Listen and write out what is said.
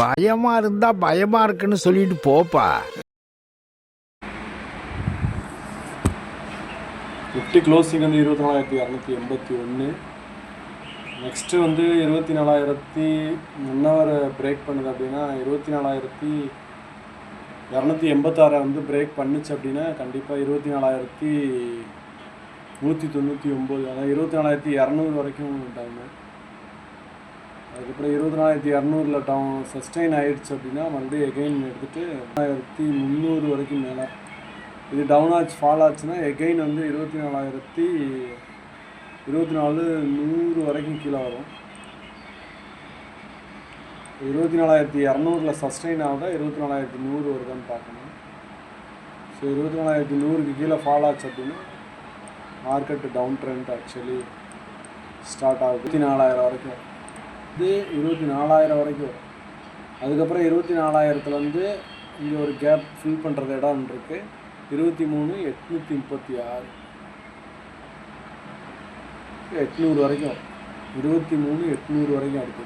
பயமா இருந்தா பயமா இருக்குன்னு சொல்லிட்டு போப்பா. நிஃப்டி க்ளோசிங் வந்து 24,281. நெக்ஸ்ட்டு வந்து 24,000 1 ஹவர் பிரேக் பண்ணுது அப்படின்னா 24,286 வந்து பிரேக் பண்ணுச்சு அப்படின்னா கண்டிப்பாக 24,199, அதாவது 24,200 வரைக்கும் டவுனு. அதுக்கப்புறம் 24,200 டவுன் சஸ்டெயின் ஆகிடுச்சு அப்படின்னா மறுபடியும் எகெயின் எடுத்துகிட்டு 300 வரைக்கும் மேலே இது டவுன் ஆச்சு, ஃபால் ஆச்சுன்னா எகெயின் வந்து 24,100 வரைக்கும் கீழே வரும். 24,200 சஸ்டெயின் ஆகுதா 24,100 வருதான்னு பார்க்கணும். ஸோ 24,100க்கு கீழே ஃபால் ஆச்சு அப்படின்னா market down trend actually start ஆகுது. 24,000 வரைக்கும் இது 24,000 வரைக்கும் வரும். அதுக்கப்புறம் 24,000 இங்கே ஒரு கேப் ஃபில் பண்ணுறது இடம் இருக்குது. 23,836 800 வரைக்கும் 23,800 வரைக்கும் அடுத்து